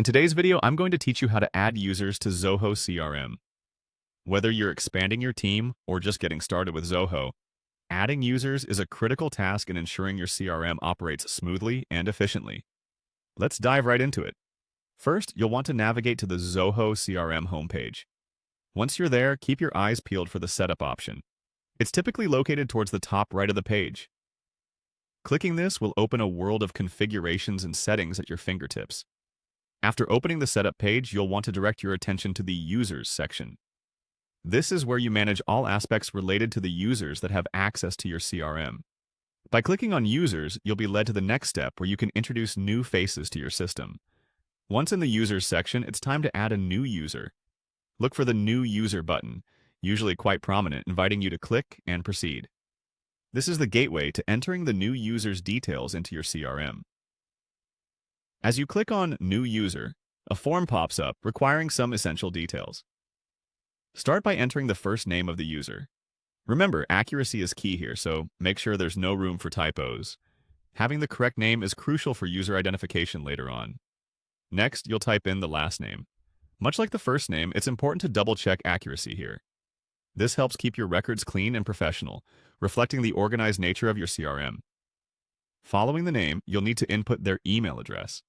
In today's video, I'm going to teach you how to add users to Zoho CRM. Whether you're expanding your team or just getting started with Zoho, adding users is a critical task in ensuring your CRM operates smoothly and efficiently. Let's dive right into it. First, you'll want to navigate to the Zoho CRM homepage. Once you're there, keep your eyes peeled for the Setup option. It's typically located towards the top right of the page. Clicking this will open a world of configurations and settings at your fingertips. After opening the Setup page, you'll want to direct your attention to the Users section. This is where you manage all aspects related to the users that have access to your CRM. By clicking on Users, you'll be led to the next step where you can introduce new faces to your system. Once in the Users section, it's time to add a new user. Look for the New User button, usually quite prominent, inviting you to click and proceed. This is the gateway to entering the new user's details into your CRM. As you click on New User, a form pops up requiring some essential details. Start by entering the first name of the user. Remember, accuracy is key here, so make sure there's no room for typos. Having the correct name is crucial for user identification later on. Next, you'll type in the last name. Much like the first name, it's important to double-check accuracy here. This helps keep your records clean and professional, reflecting the organized nature of your CRM. Following the name, you'll need to input their email address.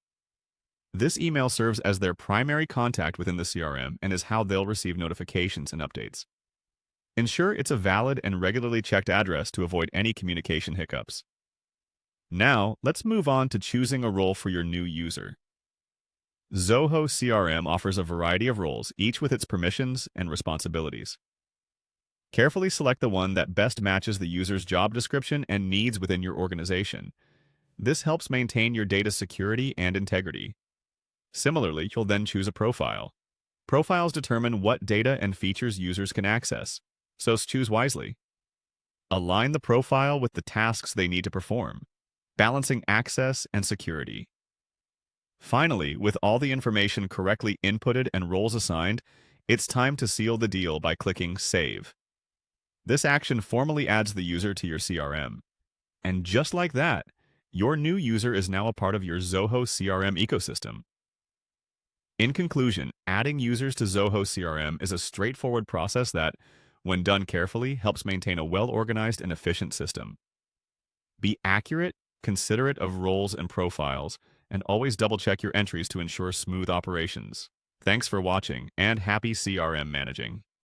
This email serves as their primary contact within the CRM and is how they'll receive notifications and updates. Ensure it's a valid and regularly checked address to avoid any communication hiccups. Now, let's move on to choosing a role for your new user. Zoho CRM offers a variety of roles, each with its permissions and responsibilities. Carefully select the one that best matches the user's job description and needs within your organization. This helps maintain your data security and integrity. Similarly, you'll then choose a profile. Profiles determine what data and features users can access, so choose wisely. Align the profile with the tasks they need to perform, balancing access and security. Finally, with all the information correctly inputted and roles assigned, it's time to seal the deal by clicking Save. This action formally adds the user to your CRM. And just like that, your new user is now a part of your Zoho CRM ecosystem. In conclusion, adding users to Zoho CRM is a straightforward process that, when done carefully, helps maintain a well-organized and efficient system. Be accurate, considerate of roles and profiles, and always double-check your entries to ensure smooth operations. Thanks for watching, and happy CRM managing.